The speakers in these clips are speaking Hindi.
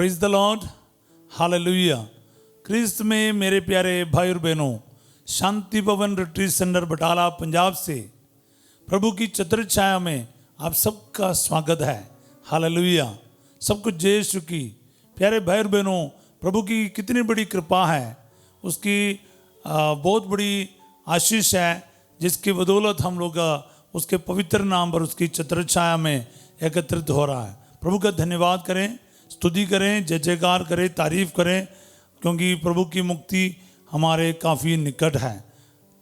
Praise the lord, hallelujah. क्रिस्त में मेरे प्यारे भाई और बहनों, शांति भवन रिट्रीट सेंटर बटाला पंजाब से प्रभु की छत्र छाया में आप सबका स्वागत है। हालेलुया। सबको जय यीशु की। प्यारे भाई और बहनों, प्रभु की कितनी बड़ी कृपा है, उसकी बहुत बड़ी आशीष है, जिसकी बदौलत हम लोग उसके पवित्र नाम पर उसकी छत्र छाया में एकत्रित हो रहा है। प्रभु का धन्यवाद करें, स्तुति करें, जय जयकार करें, तारीफ करें, क्योंकि प्रभु की मुक्ति हमारे काफ़ी निकट है।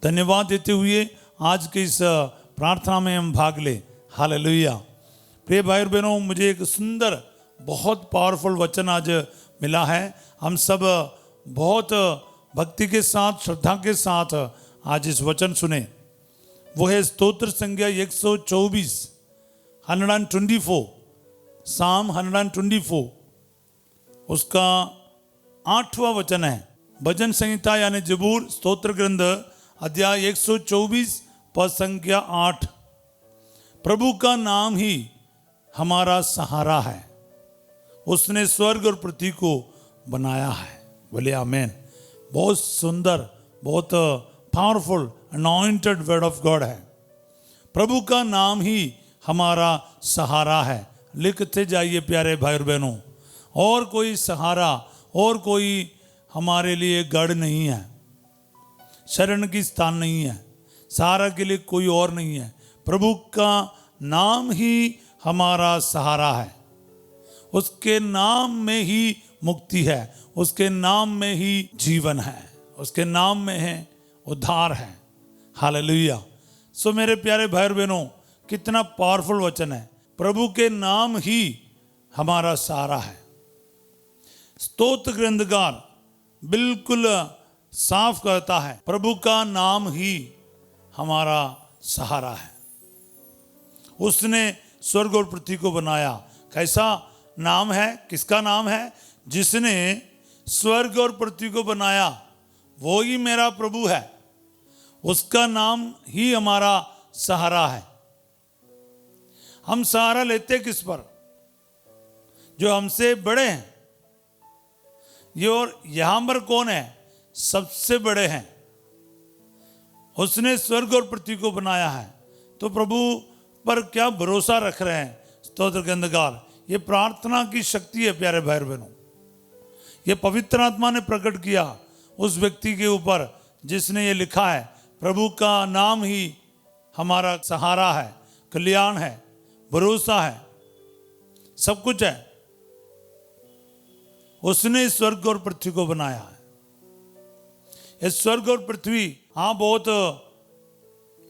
धन्यवाद देते हुए आज के इस प्रार्थना में हम भाग ले। हालेलुया। प्रिय भाई और बहनों, मुझे एक सुंदर बहुत पावरफुल वचन आज मिला है। हम सब बहुत भक्ति के साथ, श्रद्धा के साथ आज इस वचन सुने। वो है स्तोत्र संख्या 124, 124, साम 124, उसका 8वां वचन है। भजन संहिता यानी जबूर स्तोत्र ग्रंथ अध्याय 124 पद संख्या 8। प्रभु का नाम ही हमारा सहारा है, उसने स्वर्ग और पृथ्वी को बनाया है। बोले आमेन। बहुत सुंदर, बहुत powerful anointed word of God है। प्रभु का नाम ही हमारा सहारा है। लिखते जाइए प्यारे भाई और बहनों, और कोई सहारा और कोई हमारे लिए गढ़ नहीं है, शरण की स्थान नहीं है, सहारा के लिए कोई और नहीं है। प्रभु का नाम ही हमारा सहारा है। उसके नाम में ही मुक्ति है, उसके नाम में ही जीवन है, उसके नाम में है उद्धार है। हालेलुया। सो मेरे प्यारे भाई और बहनों, कितना पावरफुल वचन है। प्रभु के नाम ही हमारा सहारा है। स्तोत्र ग्रंथकार बिल्कुल साफ कहता है, प्रभु का नाम ही हमारा सहारा है। उसने स्वर्ग और पृथ्वी को बनाया। कैसा नाम है, किसका नाम है? जिसने स्वर्ग और पृथ्वी को बनाया, वो ही मेरा प्रभु है। उसका नाम ही हमारा सहारा है। हम सहारा लेते किस पर? जो हमसे बड़े हैं। ये और यहां पर कौन है? सबसे बड़े हैं। उसने स्वर्ग और पृथ्वी को बनाया है, तो प्रभु पर क्या भरोसा रख रहे हैं स्तोत्र ग्रंथकार। ये प्रार्थना की शक्ति है प्यारे भाई बहनों। ये पवित्र आत्मा ने प्रकट किया उस व्यक्ति के ऊपर जिसने ये लिखा है, प्रभु का नाम ही हमारा सहारा है, कल्याण है, भरोसा है, सब कुछ है। उसने स्वर्ग और पृथ्वी को बनाया है। ये स्वर्ग और पृथ्वी, हाँ, बहुत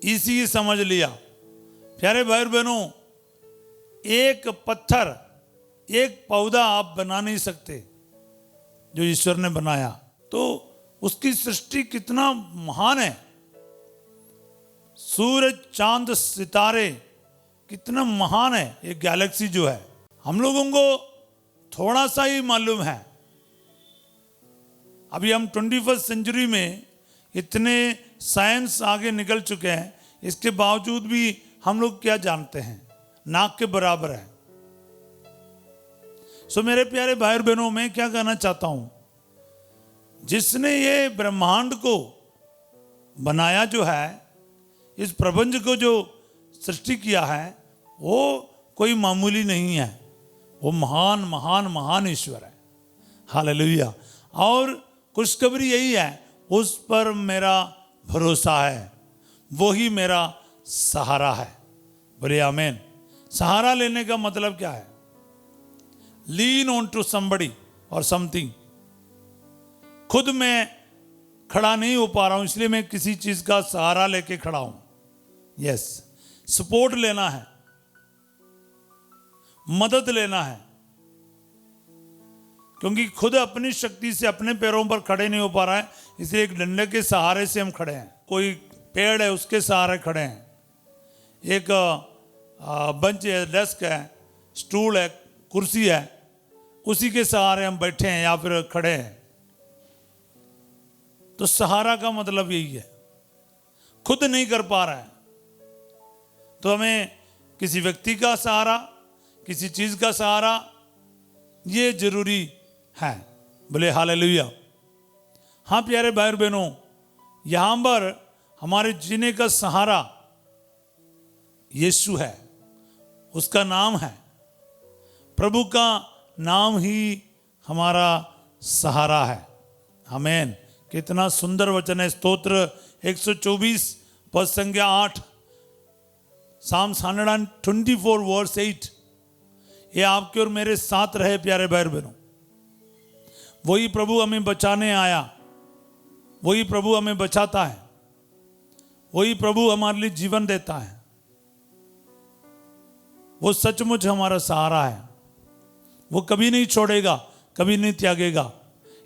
इसी समझ लिया। प्यारे भाई बहनों, एक पत्थर, एक पौधा आप बना नहीं सकते जो ईश्वर ने बनाया। तो उसकी सृष्टि कितना महान है। सूरज, चांद, सितारे कितना महान है। ये गैलेक्सी जो है, हम लोगों को थोड़ा सा ही मालूम है। अभी हम 21st सेंचुरी में इतने साइंस आगे निकल चुके हैं, इसके बावजूद भी हम लोग क्या जानते हैं? नाक के बराबर है। सो मेरे प्यारे भाई और बहनों, मैं क्या कहना चाहता हूं, जिसने ये ब्रह्मांड को बनाया जो है, इस प्रपंच को जो सृष्टि किया है, वो कोई मामूली नहीं है। वो महान महान महान ईश्वर है। हालेलुया। और खुशखबरी यही है, उस पर मेरा भरोसा है, वो ही मेरा सहारा है। बोले आमेन। सहारा लेने का मतलब क्या है? लीन ऑन टू समबडी और समथिंग। खुद मैं खड़ा नहीं हो पा रहा हूं, इसलिए मैं किसी चीज का सहारा लेके खड़ा हूं। यस, सपोर्ट लेना है, मदद लेना है, क्योंकि खुद अपनी शक्ति से अपने पैरों पर खड़े नहीं हो पा रहा है, इसलिए एक डंडे के सहारे से हम खड़े हैं। कोई पेड़ है, उसके सहारे खड़े हैं। एक बेंच है, डेस्क है, स्टूल है, कुर्सी है, उसी के सहारे हम बैठे हैं या फिर खड़े हैं। तो सहारा का मतलब यही है। खुद नहीं कर पा रहा है तो हमें किसी व्यक्ति का सहारा, किसी चीज का सहारा ये जरूरी है। बोले हालेलुया। हाँ प्यारे भाई और बहनों, यहां पर हमारे जीने का सहारा यीशु है, उसका नाम है। प्रभु का नाम ही हमारा सहारा है। आमीन। कितना सुंदर वचन है। स्तोत्र 124 पद संख्या 8, Psalms 124 वर्स 8। ये आपके और मेरे साथ रहे प्यारे भाई बहनों। वही प्रभु हमें बचाने आया, वही प्रभु हमें बचाता है, वही प्रभु हमारे लिए जीवन देता है। वो सचमुच हमारा सहारा है। वो कभी नहीं छोड़ेगा, कभी नहीं त्यागेगा।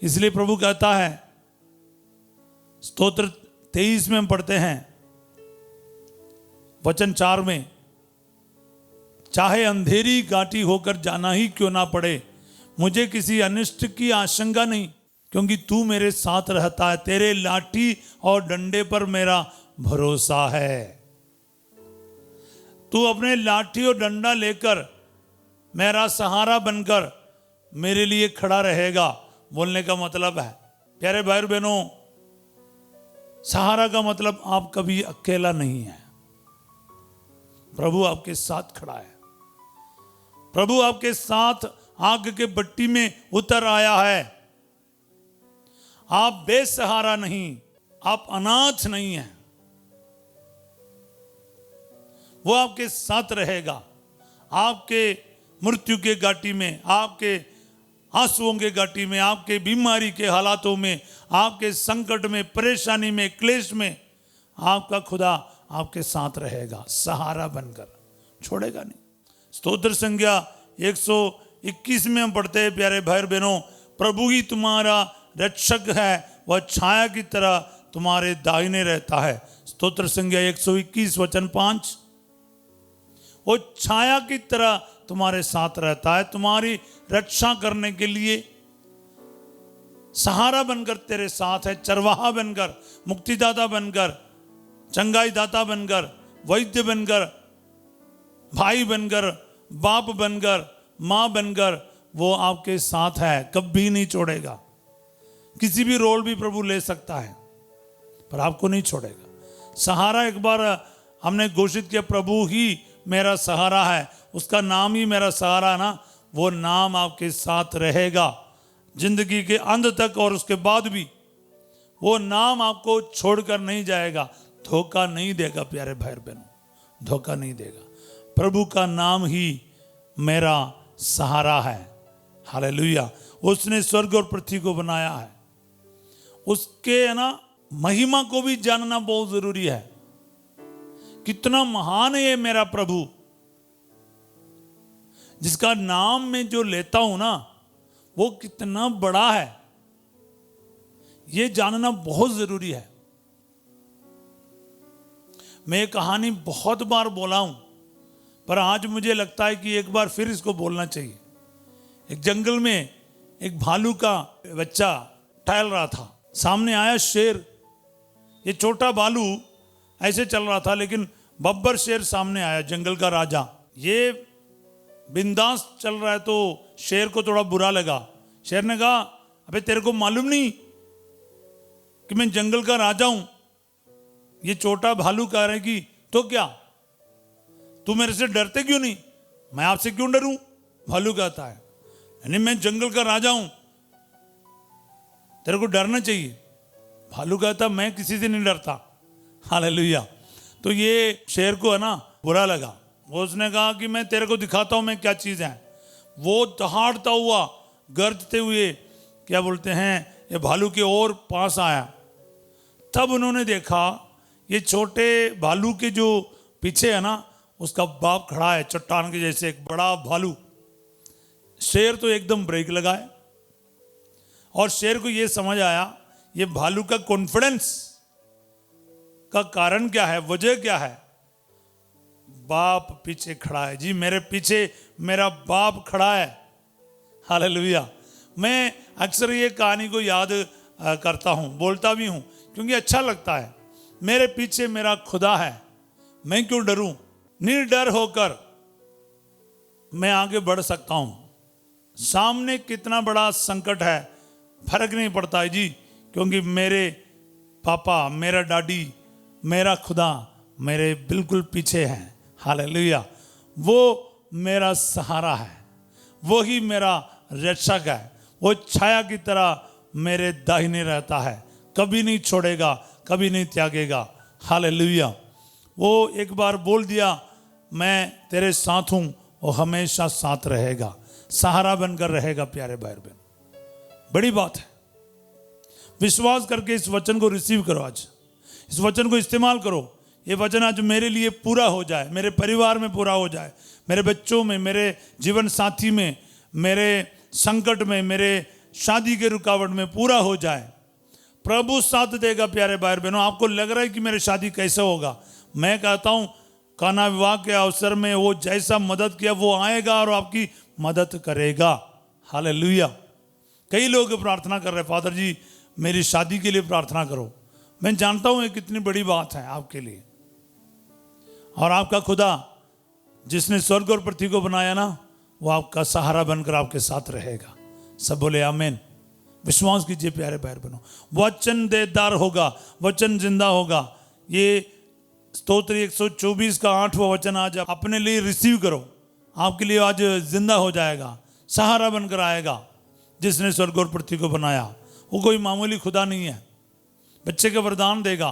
इसलिए प्रभु कहता है, स्तोत्र 23 में हम पढ़ते हैं वचन 4 में, चाहे अंधेरी घाटी होकर जाना ही क्यों ना पड़े, मुझे किसी अनिष्ट की आशंका नहीं, क्योंकि तू मेरे साथ रहता है। तेरे लाठी और डंडे पर मेरा भरोसा है। तू अपने लाठी और डंडा लेकर मेरा सहारा बनकर मेरे लिए खड़ा रहेगा। बोलने का मतलब है प्यारे भाई और बहनों, सहारा का मतलब आप कभी अकेला नहीं है। प्रभु आपके साथ खड़ा है। प्रभु आपके साथ आग के भट्टी में उतर आया है। आप बेसहारा नहीं, आप अनाथ नहीं हैं। वो आपके साथ रहेगा। आपके मृत्यु के घाटी में, आपके आंसुओं के घाटी में, आपके बीमारी के हालातों में, आपके संकट में, परेशानी में, क्लेश में, आपका खुदा आपके साथ रहेगा, सहारा बनकर, छोड़ेगा नहीं। स्तोत्र संख्या 121 में हम पढ़ते हैं प्यारे भाई और बहनों, प्रभु ही तुम्हारा रक्षक है, वह छाया की तरह तुम्हारे दाहिने रहता है। स्तोत्र संख्या 121 वचन 5, वो छाया की तरह तुम्हारे साथ रहता है, तुम्हारी रक्षा करने के लिए सहारा बनकर तेरे साथ है, चरवाहा बनकर, मुक्तिदाता बनकर, चंगाई दाता बनकर, वैद्य बनकर, भाई बनकर, बाप बनकर, मां बनकर वो आपके साथ है, कभी नहीं छोड़ेगा। किसी भी रोल भी प्रभु ले सकता है पर आपको नहीं छोड़ेगा। सहारा एक बार हमने घोषित किया, प्रभु ही मेरा सहारा है, उसका नाम ही मेरा सहारा है ना, वो नाम आपके साथ रहेगा जिंदगी के अंत तक, और उसके बाद भी वो नाम आपको छोड़कर नहीं जाएगा, धोखा नहीं देगा प्यारे भाई बहनों, धोखा नहीं देगा। प्रभु का नाम ही मेरा सहारा है। हालेलुया। उसने स्वर्ग और पृथ्वी को बनाया है, उसके है ना महिमा को भी जानना बहुत जरूरी है। कितना महान है ये मेरा प्रभु, जिसका नाम मैं जो लेता हूं ना, वो कितना बड़ा है, ये जानना बहुत जरूरी है। मैं ये कहानी बहुत बार बोला हूं, पर आज मुझे लगता है कि एक बार फिर इसको बोलना चाहिए। एक जंगल में एक भालू का बच्चा टहल रहा था, सामने आया शेर। ये छोटा भालू ऐसे चल रहा था, लेकिन बब्बर शेर सामने आया, जंगल का राजा। ये बिंदास चल रहा है तो शेर को थोड़ा बुरा लगा। शेर ने कहा, अबे तेरे को मालूम नहीं कि मैं जंगल का राजा हूं? ये छोटा भालू कह रहा है कि तो क्या, तू मेरे से डरते क्यों नहीं? मैं आपसे क्यों डरूं? भालू कहता है, नहीं मैं जंगल का राजा हूं, तेरे को डरना चाहिए। भालू कहता, मैं किसी से नहीं डरता। हालेलुया। तो ये शेर को है ना बुरा लगा। वो उसने कहा कि मैं तेरे को दिखाता हूं मैं क्या चीज है। वो दहाड़ता हुआ, गरजते हुए, क्या बोलते हैं, ये भालू के और पास आया। तब उन्होंने देखा ये छोटे भालू के जो पीछे है ना, उसका बाप खड़ा है चट्टान के जैसे, एक बड़ा भालू। शेर तो एकदम ब्रेक लगाए, और शेर को ये समझ आया ये भालू का कॉन्फिडेंस का कारण क्या है, वजह क्या है। बाप पीछे खड़ा है जी, मेरे पीछे मेरा बाप खड़ा है। हालेलुया। मैं अक्सर ये कहानी को याद करता हूँ, बोलता भी हूँ, क्योंकि अच्छा लगता है। मेरे पीछे मेरा खुदा है, मैं क्यों डरूं? निडर होकर मैं आगे बढ़ सकता हूं। सामने कितना बड़ा संकट है फर्क नहीं पड़ता है जी, क्योंकि मेरे पापा, मेरा डैडी, मेरा खुदा मेरे बिल्कुल पीछे हैं। हालेलुया। वो मेरा सहारा है, वो ही मेरा रक्षक है। वो छाया की तरह मेरे दाहिने रहता है, कभी नहीं छोड़ेगा, कभी नहीं त्यागेगा। हालेलुया। वो एक बार बोल दिया मैं तेरे साथ हूं, वो हमेशा साथ रहेगा, सहारा बनकर रहेगा। प्यारे भाई बहन, बड़ी बात है। विश्वास करके इस वचन को रिसीव करो, आज इस वचन को इस्तेमाल करो। ये वचन आज मेरे लिए पूरा हो जाए, मेरे परिवार में पूरा हो जाए, मेरे बच्चों में, मेरे जीवन साथी में, मेरे संकट में, मेरे शादी के रुकावट में पूरा हो जाए। प्रभु साथ देगा। प्यारे भाई बहनों, आपको लग रहा है कि मेरी शादी कैसे होगा? मैं कहता हूं काना विवाह के अवसर में वो जैसा मदद किया वो आएगा और आपकी मदद करेगा। हालेलुया। कई लोग प्रार्थना कर रहे, फादर जी मेरी शादी के लिए प्रार्थना करो। मैं जानता हूं ये कितनी बड़ी बात है आपके लिए, और आपका खुदा जिसने स्वर्ग और पृथ्वी को बनाया ना, वो आपका सहारा बनकर आपके साथ रहेगा। सब बोले आमीन। विश्वास कीजिए प्यारे भाई बहनों, वचन देदार होगा, वचन जिंदा होगा। ये स्तोत्र 124 का 8वां वचन आज आप अपने लिए रिसीव करो, आपके लिए आज जिंदा हो जाएगा, सहारा बनकर आएगा। जिसने स्वर्ग और पृथ्वी को बनाया वो कोई मामूली खुदा नहीं है। बच्चे का वरदान देगा,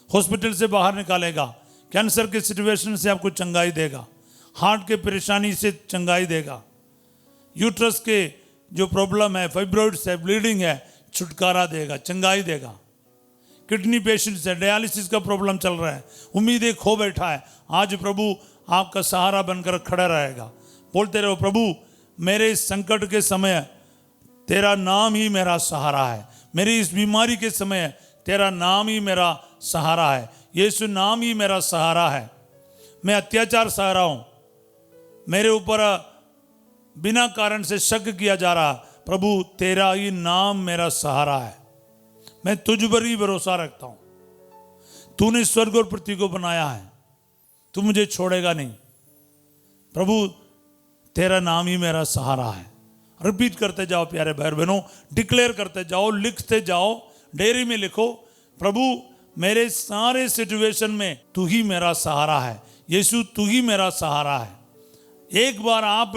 हॉस्पिटल से बाहर निकालेगा, कैंसर के सिचुएशन से आपको चंगाई देगा, हार्ट के परेशानी से चंगाई देगा, यूट्रस के जो प्रॉब्लम है, फाइब्रॉइड्स है, ब्लीडिंग है, छुटकारा देगा, चंगाई देगा। किडनी पेशेंट्स है, डायलिसिस का प्रॉब्लम चल रहा है, उम्मीदें खो बैठा है, आज प्रभु आपका सहारा बनकर खड़ा रहेगा। बोलते रहो, प्रभु मेरे इस संकट के समय तेरा नाम ही मेरा सहारा है, मेरी इस बीमारी के समय तेरा नाम ही मेरा सहारा है, यीशु नाम ही मेरा सहारा है। मैं अत्याचार सह रहा हूं, मेरे ऊपर बिना कारण से शक किया जा रहा, प्रभु तेरा ही नाम मेरा सहारा है। मैं तुझ पर ही भरोसा रखता हूं, तूने स्वर्ग और पृथ्वी को बनाया है, तू मुझे छोड़ेगा नहीं। प्रभु तेरा नाम ही मेरा सहारा है। रिपीट करते जाओ प्यारे भाई बहनों, डिक्लेयर करते जाओ, लिखते जाओ, डायरी में लिखो, प्रभु मेरे सारे सिचुएशन में तू ही मेरा सहारा है, यीशु तू ही मेरा सहारा है। एक बार आप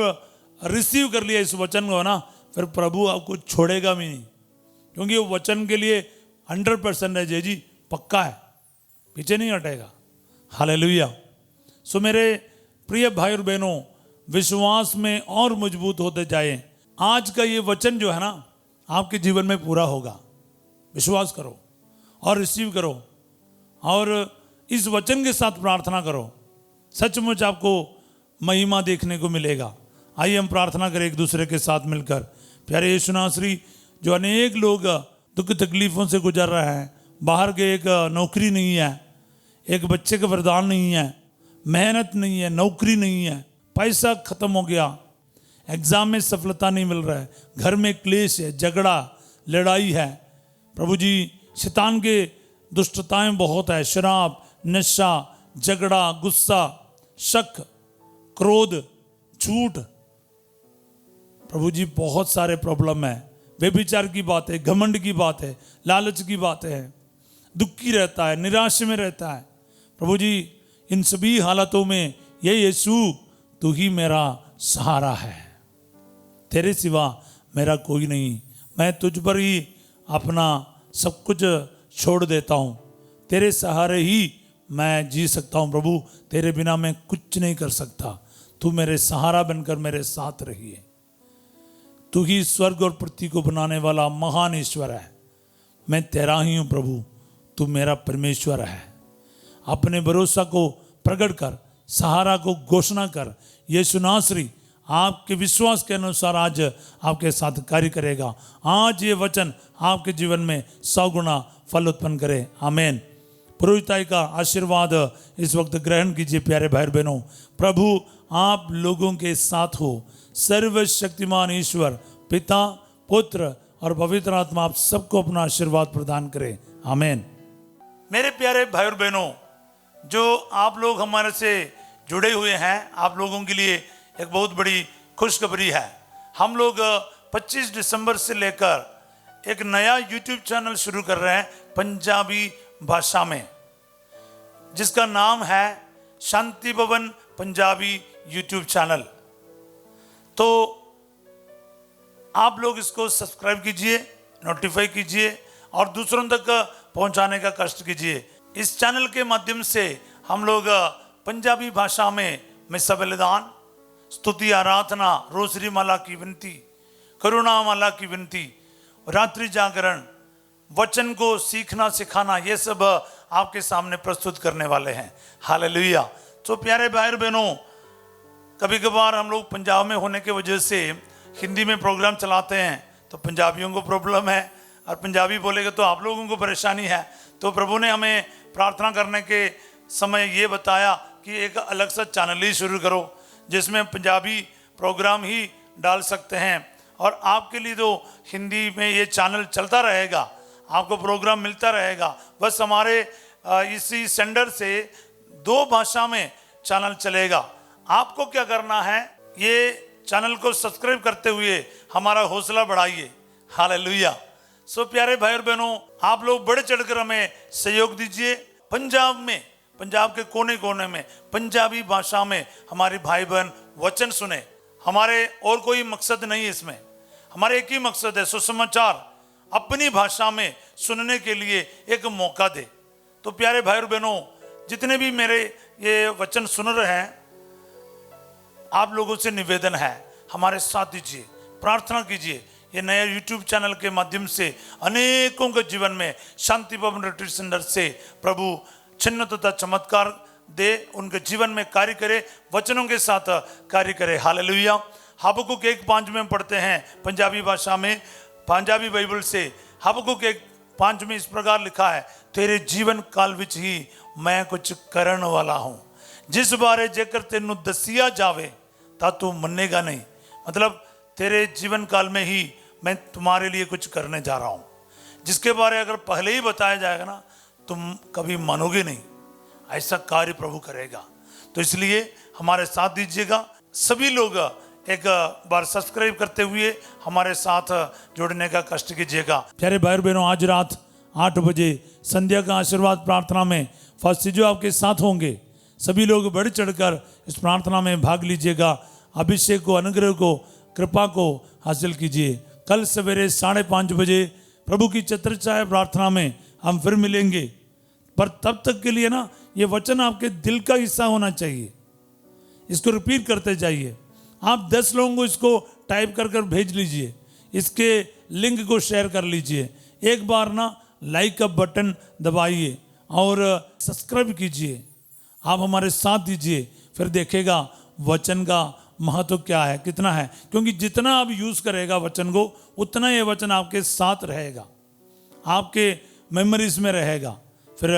रिसीव कर लिया इस वचन को ना, फिर प्रभु आपको छोड़ेगा भी नहीं, क्योंकि वो वचन के लिए 100% है जी, पक्का है, पीछे नहीं हटेगा। हालेलुया। सो मेरे प्रिय भाई और बहनों, विश्वास में और मजबूत होते जाए। आज का ये वचन जो है ना, आपके जीवन में पूरा होगा। विश्वास करो और रिसीव करो, और इस वचन के साथ प्रार्थना करो, सचमुच आपको महिमा देखने को मिलेगा। आइए हम प्रार्थना करें एक दूसरे के साथ मिलकर। प्यारे यीशु नासरी, जो अनेक लोग दुख तकलीफों से गुजर रहे हैं, बाहर के एक नौकरी नहीं है, एक बच्चे का वरदान नहीं है, मेहनत नहीं है, नौकरी नहीं है, पैसा खत्म हो गया, एग्जाम में सफलता नहीं मिल रहा है, घर में क्लेश है, झगड़ा लड़ाई है, प्रभु जी शैतान के दुष्टताएं बहुत है, शराब, नशा, झगड़ा, गुस्सा, शक, क्रोध, झूठ, प्रभु जी बहुत सारे प्रॉब्लम है। व्यभिचार की बात है, घमंड की बात है, लालच की बात है, दुखी रहता है, निराश में रहता है। प्रभु जी इन सभी हालातों में ये यीशु तू ही मेरा सहारा है, तेरे सिवा मेरा कोई नहीं, मैं तुझ पर ही अपना सब कुछ छोड़ देता हूँ, तेरे सहारे ही मैं जी सकता हूँ। प्रभु तेरे बिना मैं कुछ नहीं कर सकता, तू मेरे सहारा बनकर मेरे साथ रहिए। तू ही स्वर्ग और पृथ्वी को बनाने वाला महान ईश्वर है, मैं तेरा ही हूँ प्रभु, तू मेरा परमेश्वर है। अपने भरोसा को प्रकट कर, सहारा को घोषणा कर। यीशु नासरी आपके विश्वास के अनुसार आज आपके साथ कार्य करेगा। आज ये वचन आपके जीवन में 100 गुना फल उत्पन्न करे। आमीन। पुरोहिताई का आशीर्वाद इस वक्त ग्रहण कीजिए प्यारे भाई बहनों। प्रभु आप लोगों के साथ हो। सर्वशक्तिमान ईश्वर पिता, पुत्र और पवित्र आत्मा आप सबको अपना आशीर्वाद प्रदान करे। आमीन। मेरे प्यारे भाई और बहनों, जो आप लोग हमारे से जुड़े हुए हैं, आप लोगों के लिए एक बहुत बड़ी खुशखबरी है। हम लोग 25 दिसंबर से लेकर एक नया यूट्यूब चैनल शुरू कर रहे हैं पंजाबी भाषा में, जिसका नाम है शांति भवन पंजाबी यूट्यूब चैनल। तो आप लोग इसको सब्सक्राइब कीजिए, नोटिफाई कीजिए और दूसरों तक पहुंचाने का कष्ट कीजिए। इस चैनल के माध्यम से हम लोग पंजाबी भाषा में मिसा बलिदान, स्तुति, आराधना, रोसरी माला की विनती, करुणा माला की विनती, रात्रि जागरण, वचन को सीखना सिखाना, ये सब आपके सामने प्रस्तुत करने वाले हैं। हालेलुया। तो प्यारे भाई और बहनों, कभी कभार हम लोग पंजाब में होने की वजह से हिंदी में प्रोग्राम चलाते हैं तो पंजाबियों को प्रॉब्लम है, और पंजाबी बोलेगा तो आप लोगों को परेशानी है। तो प्रभु ने हमें प्रार्थना करने के समय ये बताया कि एक अलग सा चैनल ही शुरू करो जिसमें पंजाबी प्रोग्राम ही डाल सकते हैं, और आपके लिए तो हिंदी में ये चैनल चलता रहेगा, आपको प्रोग्राम मिलता रहेगा। बस हमारे इसी सेंडर से 2 भाषा में चैनल चलेगा। आपको क्या करना है, ये चैनल को सब्सक्राइब करते हुए हमारा हौसला बढ़ाइए। हालेलुया। सो प्यारे भाई और बहनों, आप लोग बढ़ चढ़कर हमें सहयोग दीजिए। पंजाब में, पंजाब के कोने कोने में पंजाबी भाषा में हमारे भाई बहन वचन सुने। हमारे और कोई मकसद नहीं है इसमें, हमारे एक ही मकसद है, सुसमाचार अपनी भाषा में सुनने के लिए एक मौका दे। तो प्यारे भाई और बहनों, जितने भी मेरे ये वचन सुन रहे हैं, आप लोगों से निवेदन है, हमारे साथ दीजिए, प्रार्थना कीजिए। ये नया यूट्यूब चैनल के माध्यम से अनेकों के जीवन में शांति भवन रिट्रीट सेंटर से प्रभु चिन्ह तथा चमत्कार दे, उनके जीवन में कार्य करे, वचनों के साथ कार्य करे। हालेलुया। हबक्कुक 1:5 में पढ़ते हैं पंजाबी भाषा में, पंजाबी बाइबल से। हबक्कुक 1:5 में इस प्रकार लिखा है, तेरे जीवन काल विच ही मैं कुछ करने वाला हूँ, जिस बारे जेकर तेनू दसिया जावे ता तू मन्नेगा नहीं। मतलब तेरे जीवन काल में ही मैं तुम्हारे लिए कुछ करने जा रहा हूँ, जिसके बारे अगर पहले ही बताया जाएगा ना, तुम कभी मानोगे नहीं। ऐसा कार्य प्रभु करेगा। तो इसलिए हमारे साथ दीजिएगा। सभी लोग एक बार सब्सक्राइब करते हुए हमारे साथ जुड़ने का कष्ट कीजिएगा। प्यारे भाई बहनों, आज रात 8 बजे संध्या का आशीर्वाद प्रार्थना में फर्स्ट जो आपके साथ होंगे, सभी लोग बढ़ चढ़कर इस प्रार्थना में भाग लीजिएगा। अभिषेक को, अनुग्रह को, कृपा को हासिल कीजिए। कल सवेरे 5:30 बजे प्रभु की छत्रछाया प्रार्थना में हम फिर मिलेंगे। पर तब तक के लिए ना, ये वचन आपके दिल का हिस्सा होना चाहिए। इसको रिपीट करते जाइए। आप 10 लोगों को इसको टाइप कर भेज लीजिए, इसके लिंक को शेयर कर लीजिए। एक बार ना लाइक का बटन दबाइए और सब्सक्राइब कीजिए। आप हमारे साथ दीजिए, फिर देखेगा वचन का महत्व क्या है, कितना है। क्योंकि जितना आप यूज़ करेगा वचन को, उतना ये वचन आपके साथ रहेगा, आपके मेमोरीज में रहेगा। फिर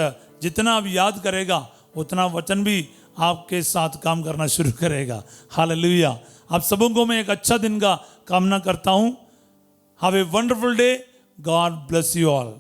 जितना आप याद करेगा, उतना वचन भी आपके साथ काम करना शुरू करेगा। हालेलुया। आप सबों को मैं एक अच्छा दिन का कामना करता हूँ। Have a wonderful day. God bless you all.